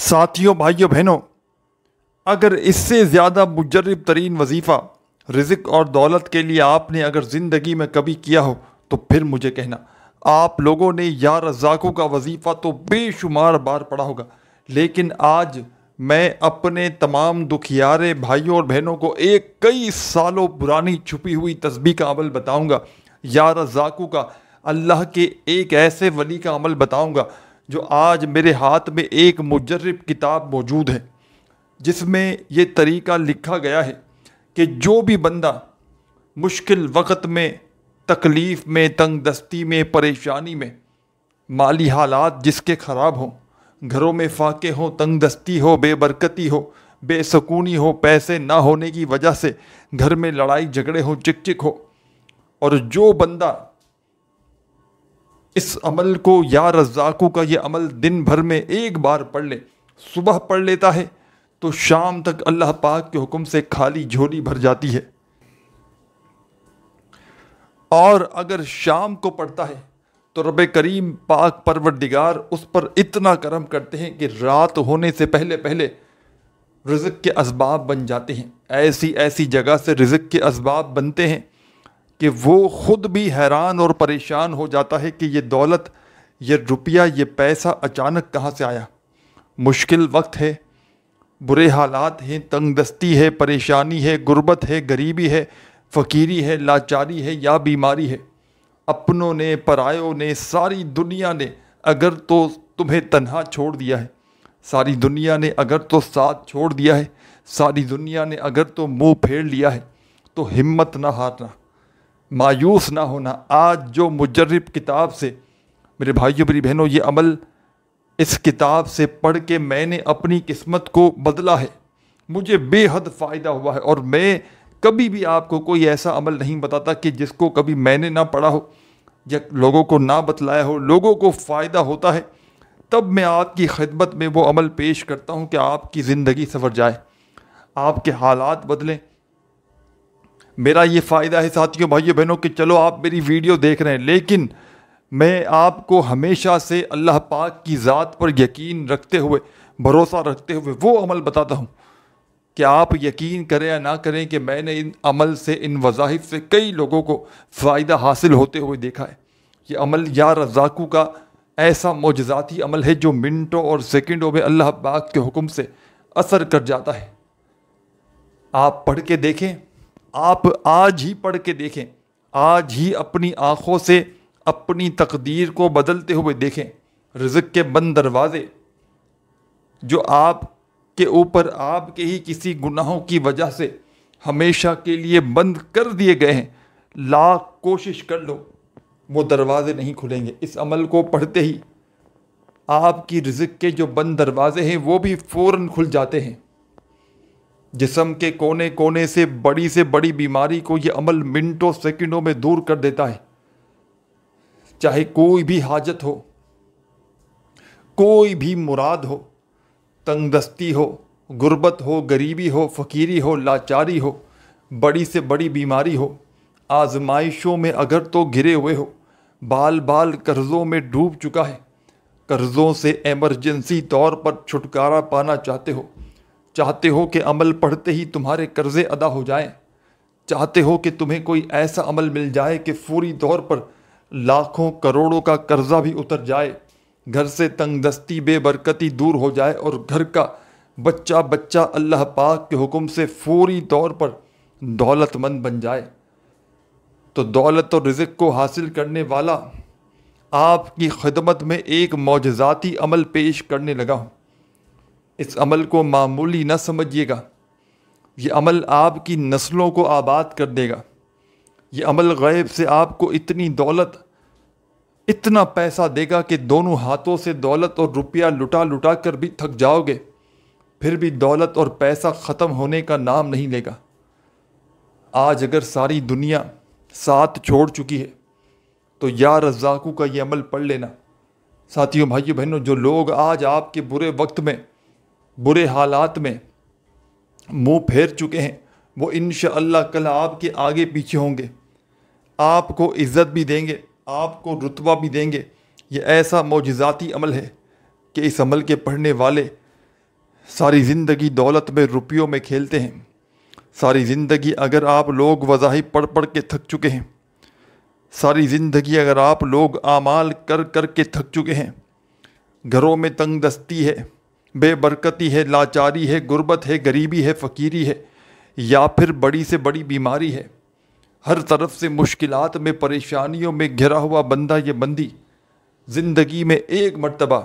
ساتھیوں، بھائیوں، بہنوں، اگر اس سے زیادہ مجرب ترین وظیفہ رزق اور دولت کے لیے آپ نے اگر زندگی میں کبھی کیا ہو تو پھر مجھے کہنا۔ آپ لوگوں نے یا رزاقوں کا وظیفہ تو بے شمار بار پڑھا ہوگا، لیکن آج میں اپنے تمام دکھیارے بھائیوں اور بہنوں کو ایک کئی سالوں پرانی چھپی ہوئی تسبیح کا عمل بتاؤں گا، یا رزاقوں کا، اللہ کے ایک ایسے ولی کا عمل بتاؤں گا جو آج میرے ہاتھ میں ایک مجرب کتاب موجود ہے، جس میں یہ طریقہ لکھا گیا ہے کہ جو بھی بندہ مشکل وقت میں، تکلیف میں، تنگ دستی میں، پریشانی میں، مالی حالات جس کے خراب ہوں، گھروں میں فاقے ہوں، تنگ دستی ہو، بے برکتی ہو، بے سکونی ہو، پیسے نہ ہونے کی وجہ سے گھر میں لڑائی جھگڑے ہوں، چک چک ہو، اور جو بندہ اس عمل کو، یا رزاقوں کا یہ عمل دن بھر میں ایک بار پڑھ لے، صبح پڑھ لیتا ہے تو شام تک اللہ پاک کے حکم سے خالی جھولی بھر جاتی ہے، اور اگر شام کو پڑھتا ہے تو رب کریم پاک پروردگار اس پر اتنا کرم کرتے ہیں کہ رات ہونے سے پہلے پہلے رزق کے اسباب بن جاتے ہیں۔ ایسی ایسی جگہ سے رزق کے اسباب بنتے ہیں کہ وہ خود بھی حیران اور پریشان ہو جاتا ہے کہ یہ دولت، یہ روپیہ، یہ پیسہ اچانک کہاں سے آیا۔ مشکل وقت ہے، برے حالات ہیں، تنگ دستی ہے، پریشانی ہے، غربت ہے، غریبی ہے، فقیری ہے، لاچاری ہے، یا بیماری ہے۔ اپنوں نے، پرایوں نے، ساری دنیا نے اگر تو تمہیں تنہا چھوڑ دیا ہے، ساری دنیا نے اگر تو ساتھ چھوڑ دیا ہے، ساری دنیا نے اگر تو منہ پھیر لیا ہے، تو ہمت نہ ہارنا، مایوس نہ ہونا۔ آج جو مجرب کتاب سے میرے بھائیوں، میری بہنوں، یہ عمل اس کتاب سے پڑھ کے میں نے اپنی قسمت کو بدلا ہے، مجھے بے حد فائدہ ہوا ہے، اور میں کبھی بھی آپ کو کوئی ایسا عمل نہیں بتاتا کہ جس کو کبھی میں نے نہ پڑھا ہو یا لوگوں کو نہ بتلایا ہو، لوگوں کو فائدہ ہوتا ہے تب میں آپ کی خدمت میں وہ عمل پیش کرتا ہوں کہ آپ کی زندگی سنور جائے، آپ کے حالات بدلیں۔ میرا یہ فائدہ ہے ساتھیوں، بھائیوں، بہنوں، کہ چلو آپ میری ویڈیو دیکھ رہے ہیں، لیکن میں آپ کو ہمیشہ سے اللہ پاک کی ذات پر یقین رکھتے ہوئے، بھروسہ رکھتے ہوئے وہ عمل بتاتا ہوں کہ آپ یقین کریں یا نہ کریں کہ میں نے ان عمل سے، ان وظائف سے کئی لوگوں کو فائدہ حاصل ہوتے ہوئے دیکھا ہے۔ یہ عمل یا رزاقوں کا ایسا معجزاتی عمل ہے جو منٹوں اور سیکنڈوں میں اللہ پاک کے حکم سے اثر کر جاتا ہے۔ آپ پڑھ کے دیکھیں، آپ آج ہی پڑھ کے دیکھیں، آج ہی اپنی آنکھوں سے اپنی تقدیر کو بدلتے ہوئے دیکھیں۔ رزق کے بند دروازے جو آپ کے اوپر آپ کے ہی کسی گناہوں کی وجہ سے ہمیشہ کے لیے بند کر دیے گئے ہیں، لاکھ کوشش کر لو وہ دروازے نہیں کھلیں گے۔ اس عمل کو پڑھتے ہی آپ کی رزق کے جو بند دروازے ہیں وہ بھی فوراً کھل جاتے ہیں۔ جسم کے کونے کونے سے بڑی بیماری کو یہ عمل منٹوں سیکنڈوں میں دور کر دیتا ہے۔ چاہے کوئی بھی حاجت ہو، کوئی بھی مراد ہو، تنگ دستی ہو، غربت ہو، غریبی ہو، فقیری ہو، لاچاری ہو، بڑی سے بڑی بیماری ہو، آزمائشوں میں اگر تو گرے ہوئے ہو، بال بال قرضوں میں ڈوب چکا ہے، قرضوں سے ایمرجنسی طور پر چھٹکارا پانا چاہتے ہو کہ عمل پڑھتے ہی تمہارے قرضے ادا ہو جائیں، چاہتے ہو کہ تمہیں کوئی ایسا عمل مل جائے کہ فوری طور پر لاکھوں کروڑوں کا قرضہ بھی اتر جائے، گھر سے تنگ دستی، بے برکتی دور ہو جائے، اور گھر کا بچہ اللہ پاک کے حکم سے فوری طور پر دولت مند بن جائے، تو دولت اور رزق کو حاصل کرنے والا آپ کی خدمت میں ایک معجزاتی عمل پیش کرنے لگا ہوں۔ اس عمل کو معمولی نہ سمجھیے گا، یہ عمل آپ کی نسلوں کو آباد کر دے گا۔ یہ عمل غیب سے آپ کو اتنی دولت، اتنا پیسہ دے گا کہ دونوں ہاتھوں سے دولت اور روپیہ لٹا کر بھی تھک جاؤ گے، پھر بھی دولت اور پیسہ ختم ہونے کا نام نہیں لے گا۔ آج اگر ساری دنیا ساتھ چھوڑ چکی ہے تو یا رزاقوں کا یہ عمل پڑھ لینا۔ ساتھیوں، بھائیوں، بہنوں، جو لوگ آج آپ کے برے وقت میں، برے حالات میں منہ پھیر چکے ہیں، وہ انشاءاللہ کل آپ کے آگے پیچھے ہوں گے، آپ کو عزت بھی دیں گے، آپ کو رتبہ بھی دیں گے۔ یہ ایسا معجزاتی عمل ہے کہ اس عمل کے پڑھنے والے ساری زندگی دولت میں روپیوں میں کھیلتے ہیں، ساری زندگی اگر آپ لوگ وظائف پڑھ پڑھ کے تھک چکے ہیں، ساری زندگی اگر آپ لوگ اعمال کر کر کے تھک چکے ہیں، گھروں میں تنگ دستی ہے، بے برکتی ہے، لاچاری ہے، غربت ہے، غریبی ہے، فقیری ہے، یا پھر بڑی سے بڑی بیماری ہے، ہر طرف سے مشکلات میں پریشانیوں میں گھرا ہوا بندہ یہ بندی زندگی میں ایک مرتبہ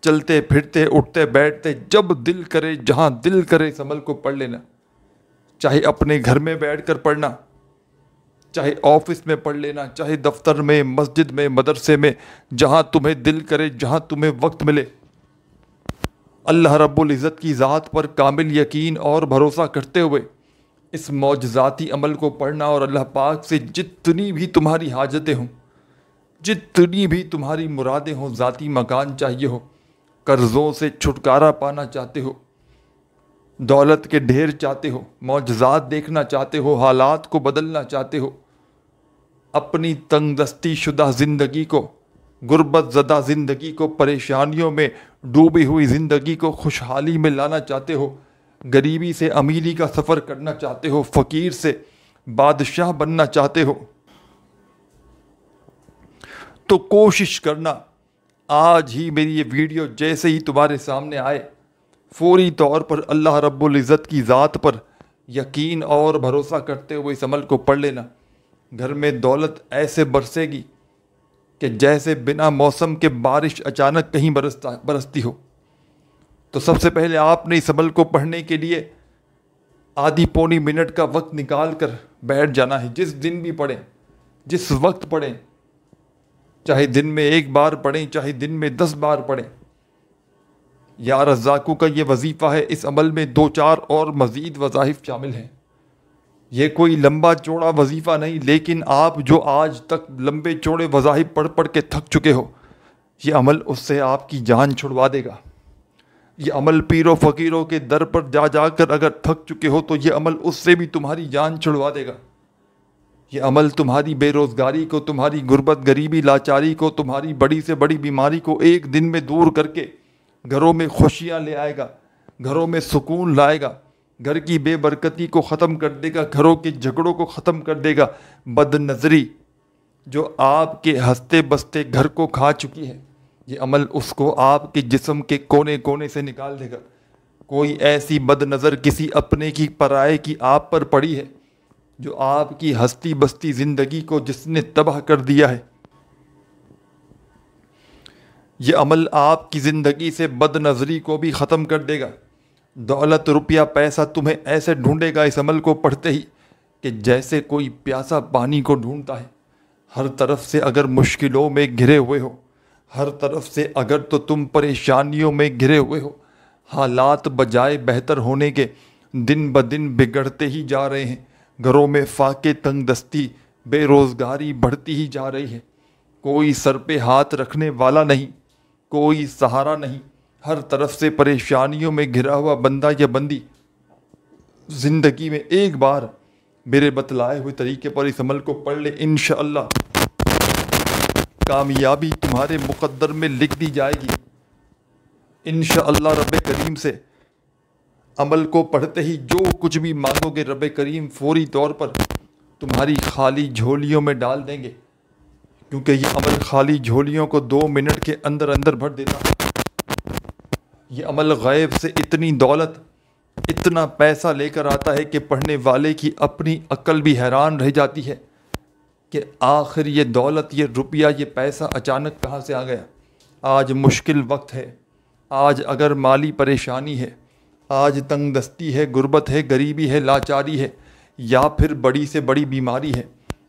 چلتے پھرتے اٹھتے بیٹھتے جب دل کرے جہاں دل کرے اس عمل کو پڑھ لینا، چاہے اپنے گھر میں بیٹھ کر پڑھنا، چاہے آفس میں پڑھ لینا، چاہے دفتر میں، مسجد میں، مدرسے میں، جہاں تمہیں دل کرے، جہاں تمہیں وقت ملے، اللہ رب العزت کی ذات پر کامل یقین اور بھروسہ کرتے ہوئے اس معجزاتی عمل کو پڑھنا، اور اللہ پاک سے جتنی بھی تمہاری حاجتیں ہوں، جتنی بھی تمہاری مرادیں ہوں، ذاتی مکان چاہیے ہو، قرضوں سے چھٹکارا پانا چاہتے ہو، دولت کے ڈھیر چاہتے ہو، معجزات دیکھنا چاہتے ہو، حالات کو بدلنا چاہتے ہو، اپنی تنگ دستی شدہ زندگی کو، غربت زدہ زندگی کو، پریشانیوں میں ڈوبی ہوئی زندگی کو خوشحالی میں لانا چاہتے ہو، غریبی سے امیری کا سفر کرنا چاہتے ہو، فقیر سے بادشاہ بننا چاہتے ہو، تو کوشش کرنا آج ہی میری یہ ویڈیو جیسے ہی تمہارے سامنے آئے فوری طور پر اللہ رب العزت کی ذات پر یقین اور بھروسہ کرتے ہوئے اس عمل کو پڑھ لینا۔ گھر میں دولت ایسے برسے گی کہ جیسے بنا موسم کے بارش اچانک کہیں برستی ہو۔ تو سب سے پہلے آپ نے اس عمل کو پڑھنے کے لیے آدھی پونی منٹ کا وقت نکال کر بیٹھ جانا ہے۔ جس دن بھی پڑھیں، جس وقت پڑھیں، چاہے دن میں 1 بار پڑھیں، چاہے دن میں 10 بار پڑھیں۔ یا رزاقوں کا یہ وظیفہ ہے، اس عمل میں 2-4 اور مزید وظائف شامل ہیں۔ یہ کوئی لمبا چوڑا وظیفہ نہیں، لیکن آپ جو آج تک لمبے چوڑے وظائف پڑھ پڑھ کے تھک چکے ہو، یہ عمل اس سے آپ کی جان چھڑوا دے گا۔ یہ عمل پیر و فقیروں کے در پر جا جا کر اگر تھک چکے ہو تو یہ عمل اس سے بھی تمہاری جان چھڑوا دے گا۔ یہ عمل تمہاری بے روزگاری کو، تمہاری غربت، غریبی، لاچاری کو، تمہاری بڑی سے بڑی بیماری کو ایک دن میں دور کر کے گھروں میں خوشیاں لے آئے گا، گھروں میں سکون لائے گا، گھر کی بے برکتی کو ختم کر دے گا، گھروں کے جھگڑوں کو ختم کر دے گا۔ بد نظری جو آپ کے ہنستے بستے گھر کو کھا چکی ہے، یہ عمل اس کو آپ کے جسم کے کونے کونے سے نکال دے گا۔ کوئی ایسی بد نظر کسی اپنے کی پرائے کی آپ پر پڑی ہے جو آپ کی ہستی بستی زندگی کو جس نے تباہ کر دیا ہے، یہ عمل آپ کی زندگی سے بد نظری کو بھی ختم کر دے گا۔ دولت، روپیہ، پیسہ تمہیں ایسے ڈھونڈے گا اس عمل کو پڑھتے ہی کہ جیسے کوئی پیاسا پانی کو ڈھونڈتا ہے۔ ہر طرف سے اگر مشکلوں میں گھرے ہوئے ہو، ہر طرف سے اگر تو تم پریشانیوں میں گھرے ہوئے ہو، حالات بجائے بہتر ہونے کے دن بدن بگڑتے ہی جا رہے ہیں، گھروں میں فاقے، تنگ دستی، بے روزگاری بڑھتی ہی جا رہی ہے، کوئی سر پہ ہاتھ رکھنے والا نہیں، کوئی سہارا نہیں، ہر طرف سے پریشانیوں میں گھرا ہوا بندہ یا بندی زندگی میں ایک بار میرے بتلائے ہوئے طریقے پر اس عمل کو پڑھ لے، انشاءاللہ کامیابی تمہارے مقدر میں لکھ دی جائے گی۔ انشاءاللہ رب کریم سے عمل کو پڑھتے ہی جو کچھ بھی مانگو گے رب کریم فوری طور پر تمہاری خالی جھولیوں میں ڈال دیں گے، کیونکہ یہ عمل خالی جھولیوں کو 2 منٹ کے اندر اندر بھر دیتا ہے۔ یہ عمل غیب سے اتنی دولت، اتنا پیسہ لے کر آتا ہے کہ پڑھنے والے کی اپنی عقل بھی حیران رہ جاتی ہے کہ آخر یہ دولت، یہ روپیہ، یہ پیسہ اچانک کہاں سے آ گیا۔ آج مشکل وقت ہے، آج اگر مالی پریشانی ہے، آج تنگ دستی ہے، غربت ہے، غریبی ہے، لاچاری ہے، یا پھر بڑی سے بڑی بیماری ہے،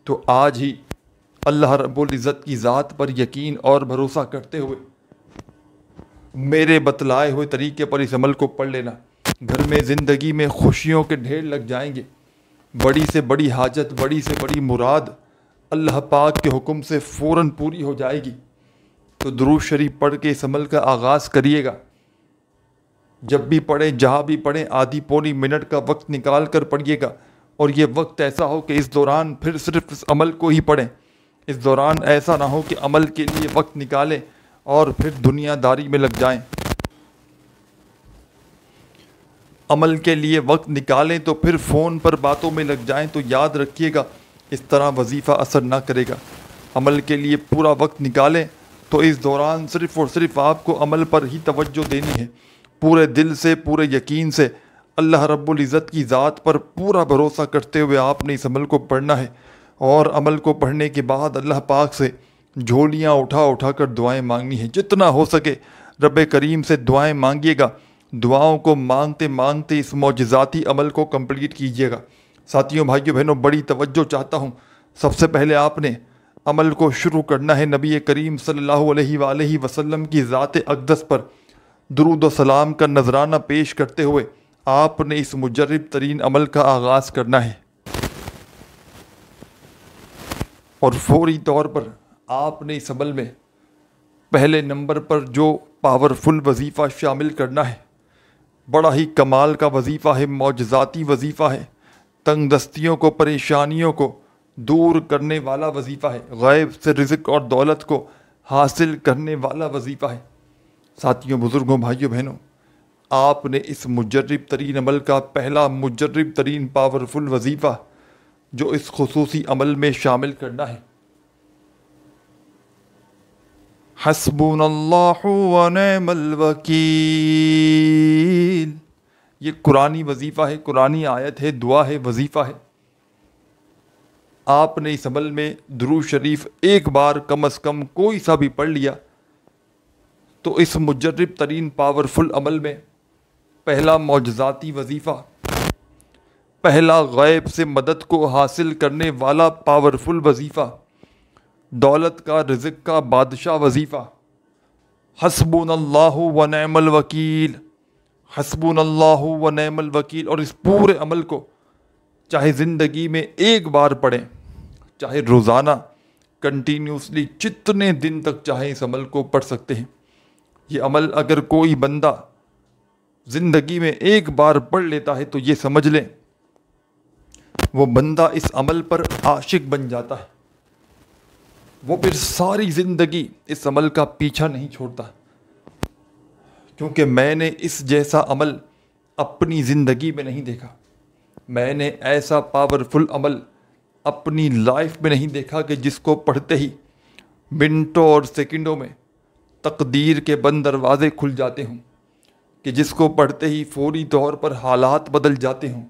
تو آج ہی اللہ رب العزت کی ذات پر یقین اور بھروسہ کرتے ہوئے میرے بتلائے ہوئے طریقے پر اس عمل کو پڑھ لینا۔ گھر میں زندگی میں خوشیوں کے ڈھیر لگ جائیں گے، بڑی سے بڑی حاجت، بڑی سے بڑی مراد اللہ پاک کے حکم سے فوراً پوری ہو جائے گی۔ تو درود شریف پڑھ کے اس عمل کا آغاز کریے گا۔ جب بھی پڑھیں، جہاں بھی پڑھیں، آدھی پونی منٹ کا وقت نکال کر پڑھیے گا، اور یہ وقت ایسا ہو کہ اس دوران پھر صرف اس عمل کو ہی پڑھیں۔ اس دوران ایسا نہ ہو کہ عمل کے لیے وقت نکالیں اور پھر دنیا داری میں لگ جائیں۔ عمل کے لیے وقت نکالیں تو پھر فون پر باتوں میں لگ جائیں تو یاد رکھیے گا اس طرح وظیفہ اثر نہ کرے گا۔ عمل کے لیے پورا وقت نکالیں تو اس دوران صرف اور صرف آپ کو عمل پر ہی توجہ دینی ہے، پورے دل سے، پورے یقین سے اللہ رب العزت کی ذات پر پورا بھروسہ کرتے ہوئے آپ نے اس عمل کو پڑھنا ہے، اور عمل کو پڑھنے کے بعد اللہ پاک سے جھولیاں اٹھا اٹھا کر دعائیں مانگنی ہیں۔ جتنا ہو سکے رب کریم سے دعائیں مانگیے گا، دعاؤں کو مانگتے مانگتے اس معجزاتی عمل کو کمپلیٹ کیجیے گا۔ ساتھیوں، بھائیوں، بہنوں، بڑی توجہ چاہتا ہوں۔ سب سے پہلے آپ نے عمل کو شروع کرنا ہے نبی کریم صلی اللہ علیہ وآلہ وسلم کی ذات اقدس پر درود و سلام کا نذرانہ پیش کرتے ہوئے آپ نے اس مجرب ترین عمل کا آغاز کرنا ہے، اور فوری طور پر آپ نے اس عمل میں پہلے نمبر پر جو پاورفل وظیفہ شامل کرنا ہے، بڑا ہی کمال کا وظیفہ ہے، معجزاتی وظیفہ ہے، تنگ دستیوں کو، پریشانیوں کو دور کرنے والا وظیفہ ہے، غیب سے رزق اور دولت کو حاصل کرنے والا وظیفہ ہے۔ ساتھیوں، بزرگوں، بھائیوں، بہنوں، آپ نے اس مجرب ترین عمل کا پہلا مجرب ترین پاورفل وظیفہ جو اس خصوصی عمل میں شامل کرنا ہے، حسبنا اللہ ونعم الوکیل، یہ قرآنی وظیفہ ہے، قرآنی آیت ہے، دعا ہے، وظیفہ ہے۔ آپ نے اس عمل میں درود شریف ایک بار کم از کم کوئی سا بھی پڑھ لیا تو اس مجرب ترین پاورفل عمل میں پہلا معجزاتی وظیفہ، پہلا غیب سے مدد کو حاصل کرنے والا پاورفل وظیفہ، دولت کا، رزق کا بادشاہ وظیفہ، حسبنا اللہ ونعم الوکیل، حسبنا اللہ ونعم الوکیل، اور اس پورے عمل کو چاہے زندگی میں ایک بار پڑھیں، چاہے روزانہ کنٹینیوسلی جتنے دن تک چاہیں اس عمل کو پڑھ سکتے ہیں۔ یہ عمل اگر کوئی بندہ زندگی میں ایک بار پڑھ لیتا ہے تو یہ سمجھ لیں وہ بندہ اس عمل پر عاشق بن جاتا ہے، وہ پھر ساری زندگی اس عمل کا پیچھا نہیں چھوڑتا، کیونکہ میں نے اس جیسا عمل اپنی زندگی میں نہیں دیکھا، میں نے ایسا پاورفل عمل اپنی لائف میں نہیں دیکھا کہ جس کو پڑھتے ہی منٹوں اور سیکنڈوں میں تقدیر کے بند دروازے کھل جاتے ہوں، کہ جس کو پڑھتے ہی فوری طور پر حالات بدل جاتے ہوں،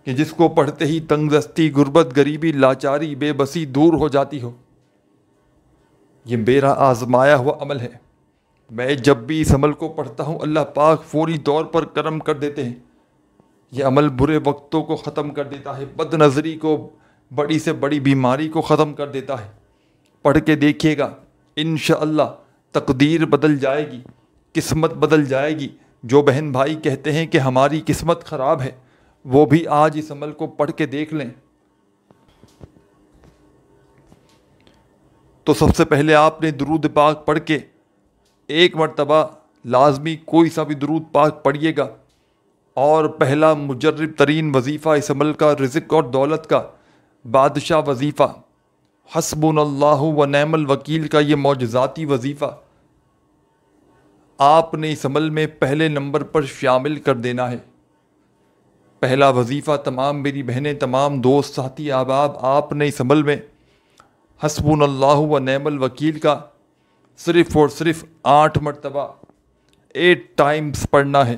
کہ جس کو پڑھتے ہی تنگ دستی، غربت، غریبی، لاچاری، بے بسی دور ہو جاتی ہو۔ یہ میرا آزمایا ہوا عمل ہے، میں جب بھی اس عمل کو پڑھتا ہوں اللہ پاک فوری طور پر کرم کر دیتے ہیں۔ یہ عمل برے وقتوں کو ختم کر دیتا ہے، بد نظری کو، بڑی سے بڑی بیماری کو ختم کر دیتا ہے۔ پڑھ کے دیکھیے گا، انشاءاللہ تقدیر بدل جائے گی، قسمت بدل جائے گی۔ جو بہن بھائی کہتے ہیں کہ ہماری قسمت خراب ہے، وہ بھی آج اس عمل کو پڑھ کے دیکھ لیں۔ تو سب سے پہلے آپ نے درود پاک پڑھ کے ایک مرتبہ لازمی کوئی سا بھی درود پاک پڑھیے گا، اور پہلا مجرب ترین وظیفہ اس عمل کا، رزق اور دولت کا بادشاہ وظیفہ، حسبنا اللہ ونعم الوکیل کا یہ معجزاتی وظیفہ آپ نے اس عمل میں پہلے نمبر پر شامل کر دینا ہے۔ پہلا وظیفہ تمام میری بہنیں، تمام دوست، ساتھی، احباب، آپ نے اس عمل میں حسبنا اللہ ونعم الوکیل کا صرف اور صرف 8 مرتبہ 8 ٹائمز پڑھنا ہے۔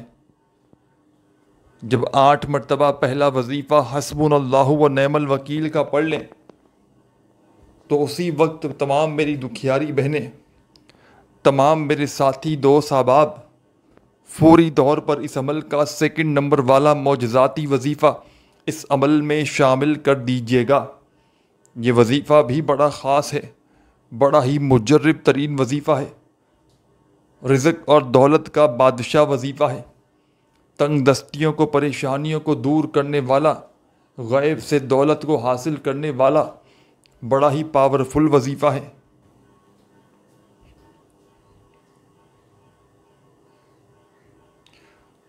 جب 8 مرتبہ پہلا وظیفہ حسبنا اللہ ونعم الوکیل کا پڑھ لیں تو اسی وقت تمام میری دکھیاری بہنیں، تمام میرے ساتھی، دوست، احباب، فوری طور پر اس عمل کا سیکنڈ نمبر والا معجزاتی وظیفہ اس عمل میں شامل کر دیجیے گا۔ یہ وظیفہ بھی بڑا خاص ہے، بڑا ہی مجرب ترین وظیفہ ہے، رزق اور دولت کا بادشاہ وظیفہ ہے، تنگ دستیوں کو، پریشانیوں کو دور کرنے والا، غیب سے دولت کو حاصل کرنے والا بڑا ہی پاورفل وظیفہ ہے۔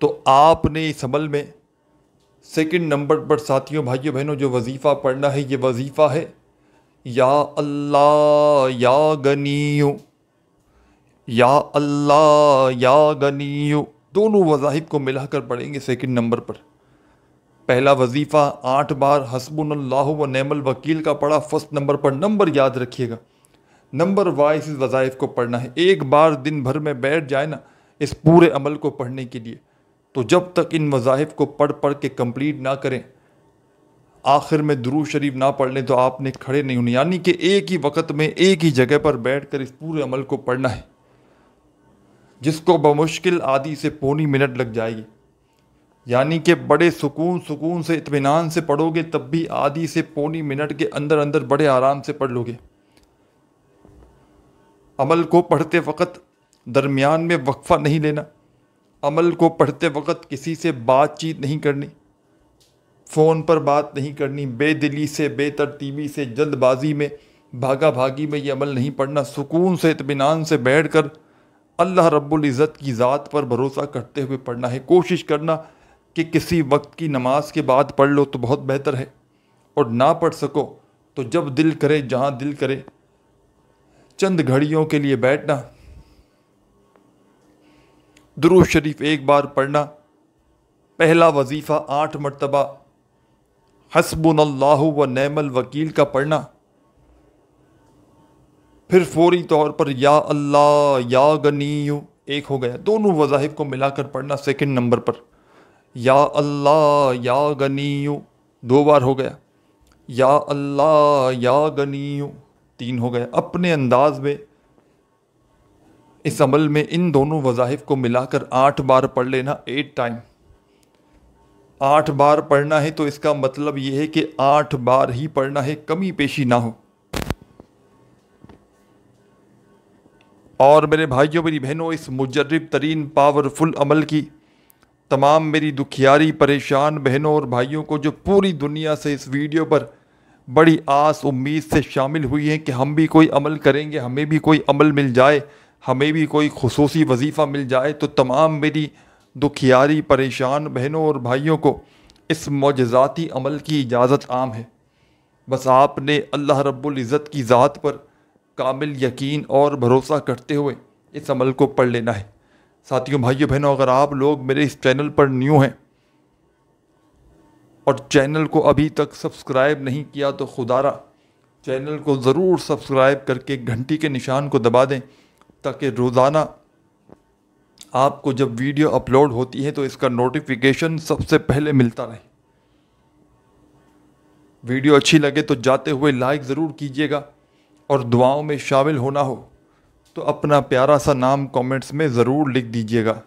تو آپ نے اس عمل میں سیکنڈ نمبر پر ساتھیوں، بھائیوں، بہنوں جو وظیفہ پڑھنا ہے، یہ وظیفہ ہے یا اللہ یا غنیو، یا اللہ یا غنیو دونوں وظائف کو ملا کر پڑھیں گے سیکنڈ نمبر پر۔ پہلا وظیفہ 8 بار حسبنا اللہ و نعم الوکیل کا پڑھا فرسٹ نمبر پر، نمبر یاد رکھیے گا، نمبر وائز اس وظائف کو پڑھنا ہے۔ ایک بار دن بھر میں بیٹھ جائے نا اس پورے عمل کو پڑھنے کے لیے، تو جب تک ان وظائف کو پڑھ کے کمپلیٹ نہ کریں، آخر میں درود شریف نہ پڑھ لیں تو آپ نے کھڑے نہیں ہونے، یعنی کہ ایک ہی وقت میں ایک ہی جگہ پر بیٹھ کر اس پورے عمل کو پڑھنا ہے، جس کو بمشکل آدھی سے پونی منٹ لگ جائے گی، یعنی کہ بڑے سکون سے اطمینان سے پڑھو گے تب بھی آدھی سے پونی منٹ کے اندر بڑے آرام سے پڑھ لو گے۔ عمل کو پڑھتے وقت درمیان میں وقفہ نہیں لینا، عمل کو پڑھتے وقت کسی سے بات چیت نہیں کرنی، فون پر بات نہیں کرنی، بے دلی سے، بے ترتیبی سے، جلد بازی میں، بھاگا بھاگی میں یہ عمل نہیں پڑھنا۔ سکون سے اطمینان سے بیٹھ کر اللہ رب العزت کی ذات پر بھروسہ کرتے ہوئے پڑھنا ہے۔ کوشش کرنا کہ کسی وقت کی نماز کے بعد پڑھ لو تو بہت بہتر ہے، اور نہ پڑھ سکو تو جب دل کرے، جہاں دل کرے، چند گھڑیوں کے لیے بیٹھنا، درود شریف ایک بار پڑھنا، پہلا وظیفہ 8 مرتبہ حسبنا اللہ و نعم الوکیل کا پڑھنا، پھر فوری طور پر یا اللہ یا غنیو ایک ہو گیا، دونوں وظائف کو ملا کر پڑھنا سیکنڈ نمبر پر، یا اللہ یا غنیو 2 بار ہو گیا، یا اللہ یا غنیو 3 ہو گیا۔ اپنے انداز میں اس عمل میں ان دونوں وظائف کو ملا کر 8 بار پڑھ لینا، 8 ٹائم۔ 8 بار پڑھنا ہے تو اس کا مطلب یہ ہے کہ 8 بار ہی پڑھنا ہے، کمی پیشی نہ ہو۔ اور میرے بھائیوں، میری بہنوں، اس مجرب ترین پاورفل عمل کی تمام میری دکھیاری پریشان بہنوں اور بھائیوں کو جو پوری دنیا سے اس ویڈیو پر بڑی آس امید سے شامل ہوئی ہیں کہ ہم بھی کوئی عمل کریں گے، ہمیں بھی کوئی عمل مل جائے، ہمیں بھی کوئی خصوصی وظیفہ مل جائے، تو تمام میری دکھیاری پریشان بہنوں اور بھائیوں کو اس معجزاتی عمل کی اجازت عام ہے۔ بس آپ نے اللہ رب العزت کی ذات پر کامل یقین اور بھروسہ کرتے ہوئے اس عمل کو پڑھ لینا ہے۔ ساتھیوں، بھائیوں، بہنوں، اگر آپ لوگ میرے اس چینل پر نیو ہیں اور چینل کو ابھی تک سبسکرائب نہیں کیا تو خدارا چینل کو ضرور سبسکرائب کر کے گھنٹی کے نشان کو دبا دیں، تاکہ روزانہ آپ کو جب ویڈیو اپلوڈ ہوتی ہے تو اس کا نوٹیفیکیشن سب سے پہلے ملتا رہے۔ ویڈیو اچھی لگے تو جاتے ہوئے لائک ضرور کیجیے گا، اور دعاؤں میں شامل ہونا ہو تو اپنا پیارا سا نام کامنٹس میں ضرور لکھ دیجیے گا۔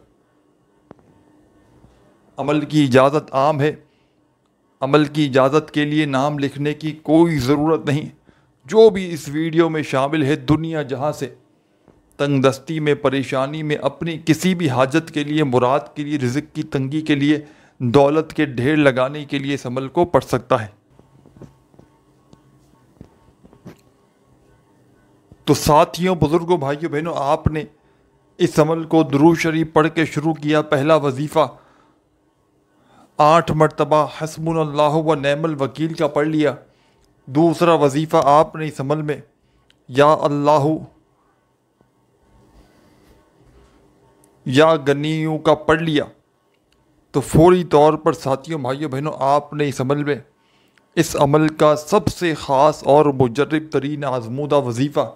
عمل کی اجازت عام ہے، عمل کی اجازت کے لیے نام لکھنے کی کوئی ضرورت نہیں۔ جو بھی اس ویڈیو میں شامل ہے، دنیا جہاں سے تنگ دستی میں، پریشانی میں، اپنی کسی بھی حاجت کے لیے، مراد کے لیے، رزق کی تنگی کے لیے، دولت کے ڈھیر لگانے کے لیے اس عمل کو پڑھ سکتا ہے۔ تو ساتھیوں، بزرگوں، بھائیوں، بہنوں، آپ نے اس عمل کو درود شریف پڑھ کے شروع کیا۔ پہلا وظیفہ 8 مرتبہ حسبنا اللہ و نعم الوکیل کا پڑھ لیا۔ دوسرا وظیفہ آپ نے اس عمل میں یا اللہ یا غنیو کا پڑھ لیا، تو فوری طور پر ساتھیوں، بھائیوں، بہنوں، آپ نے اس عمل میں اس عمل کا سب سے خاص اور مجرب ترین آزمودہ وظیفہ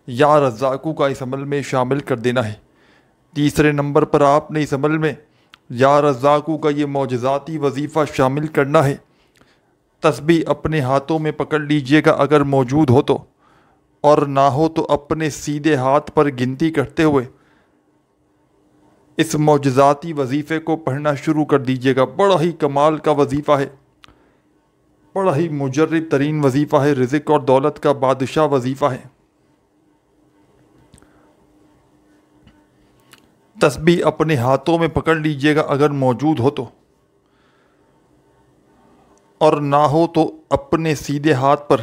یا رزاقو کا اس عمل میں شامل کر دینا ہے۔ تیسرے نمبر پر آپ نے اس عمل میں یا رزاقو کا یہ معجزاتی وظیفہ شامل کرنا ہے۔ تسبیح اپنے ہاتھوں میں پکڑ لیجئے گا اگر موجود ہو تو، اور نہ ہو تو اپنے سیدھے ہاتھ پر گنتی کرتے ہوئے اس معجزاتی وظیفے کو پڑھنا شروع کر دیجئے گا۔ بڑا ہی کمال کا وظیفہ ہے، بڑا ہی مجرب ترین وظیفہ ہے، رزق اور دولت کا بادشاہ وظیفہ ہے۔ تسبیح اپنے ہاتھوں میں پکڑ لیجئے گا اگر موجود ہو تو، اور نہ ہو تو اپنے سیدھے ہاتھ پر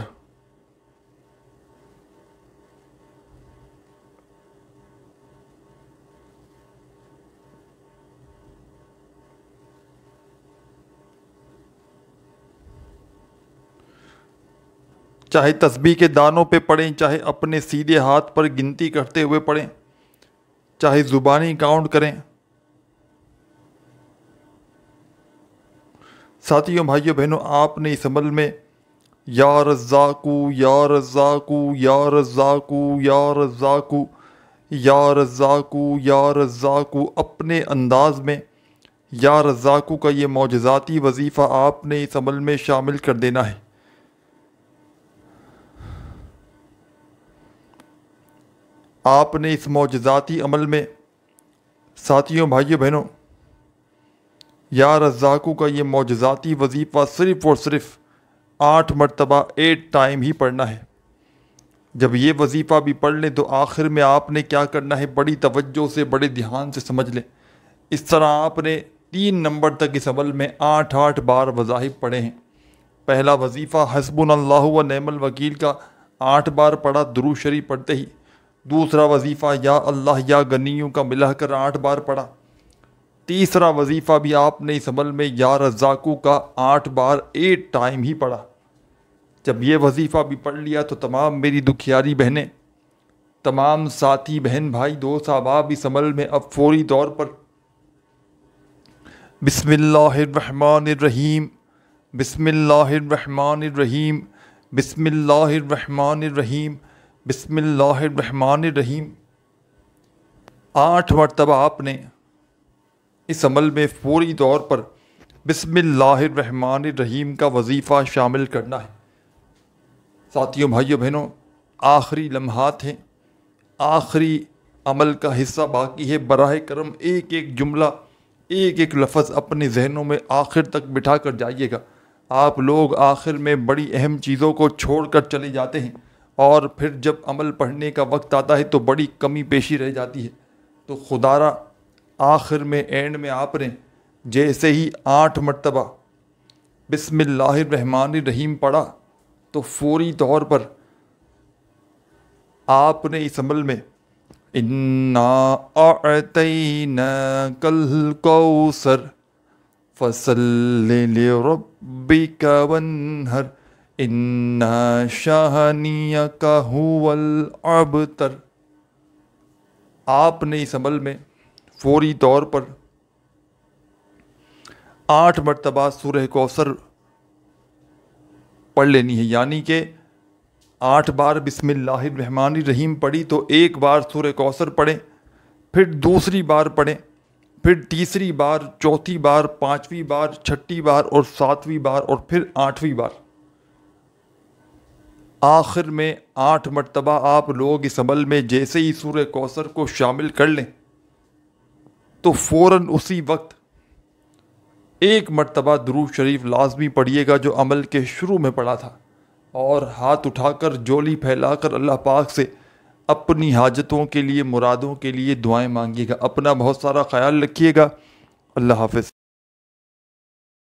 چاہے تسبیح کے دانوں پہ پڑھیں، چاہے اپنے سیدھے ہاتھ پر گنتی کرتے ہوئے پڑھیں، چاہے زبانی کاؤنٹ کریں، ساتھیوں بھائیوں بہنوں، آپ نے اس عمل میں یا رزاقو یا رزاقو یا رزاقو یا رزاقو یا رزاقو یا رزاقو اپنے انداز میں یا رزاقو کا یہ معجزاتی وظیفہ آپ نے اس عمل میں شامل کر دینا ہے۔ آپ نے اس معجزاتی عمل میں ساتھیوں بھائیوں بہنوں یا رزاقو کا یہ معجزاتی وظیفہ صرف اور صرف 8 مرتبہ 8 ٹائم ہی پڑھنا ہے۔ جب یہ وظیفہ بھی پڑھ لیں تو آخر میں آپ نے کیا کرنا ہے، بڑی توجہ سے بڑے دھیان سے سمجھ لیں۔ اس طرح آپ نے 3 نمبر تک اس عمل میں 8 بار وظائف پڑھے ہیں۔ پہلا وظیفہ حسبنا اللہ و نعم الوکیل کا 8 بار پڑھا درود شریف پڑھتے ہی۔ دوسرا وظیفہ یا اللہ یا غنیوں کا ملا کر 8 بار پڑھا۔ تیسرا وظیفہ بھی آپ نے اس عمل میں یا رزاقو کا 8 بار 8 ٹائم ہی پڑھا۔ جب یہ وظیفہ بھی پڑھ لیا تو تمام میری دکھیاری بہنیں، تمام ساتھی بہن بھائی دوست احباب اس عمل میں اب فوری طور پر بسم اللہ الرحمن الرحیم، بسم اللہ الرحمن الرحیم، بسم اللہ الرحمن الرحیم، بسم اللہ الرحمن الرحیم 8 مرتبہ آپ نے اس عمل میں فوری طور پر بسم اللہ الرحمن الرحیم کا وظیفہ شامل کرنا ہے۔ ساتھیوں بھائیوں بہنوں، آخری لمحات ہیں، آخری عمل کا حصہ باقی ہے۔ براہ کرم ایک ایک جملہ، ایک ایک لفظ اپنے ذہنوں میں آخر تک بٹھا کر جائیے گا۔ آپ لوگ آخر میں بڑی اہم چیزوں کو چھوڑ کر چلے جاتے ہیں اور پھر جب عمل پڑھنے کا وقت آتا ہے تو بڑی کمی پیشی رہ جاتی ہے۔ تو خدارہ آخر میں اینڈ میں آپ نے جیسے ہی 8 مرتبہ بسم اللہ الرحمن الرحیم پڑھا تو فوری طور پر آپ نے اس عمل میں اِنَّا أَعْطَيْنَاكَ الْكَوْثَرَ فَصَلِّ لِرَبِّكَ وَانْحَرْ إِنَّ شَانِئَكَ هُوَ الْأَبْتَرُ آپ نے اس عمل میں فوری طور پر 8 مرتبہ سورہ کوثر پڑھ لینی ہے، یعنی کہ 8 بار بسم اللہ الرحمن الرحیم پڑھی تو 1 بار سورہ کوثر پڑھیں، پھر دوسری بار پڑھیں، پھر تیسری بار، چوتھی بار، 5ویں بار، 6ٹھی بار اور 7ویں بار اور پھر 8ویں بار۔ آخر میں 8 مرتبہ آپ لوگ اس عمل میں جیسے ہی سورہ کوثر کو شامل کر لیں تو فوراً اسی وقت 1 مرتبہ درود شریف لازمی پڑھیے گا جو عمل کے شروع میں پڑھا تھا، اور ہاتھ اٹھا کر جولی پھیلا کر اللہ پاک سے اپنی حاجتوں کے لیے، مرادوں کے لیے دعائیں مانگیے گا۔ اپنا بہت سارا خیال رکھیے گا۔ اللہ حافظ۔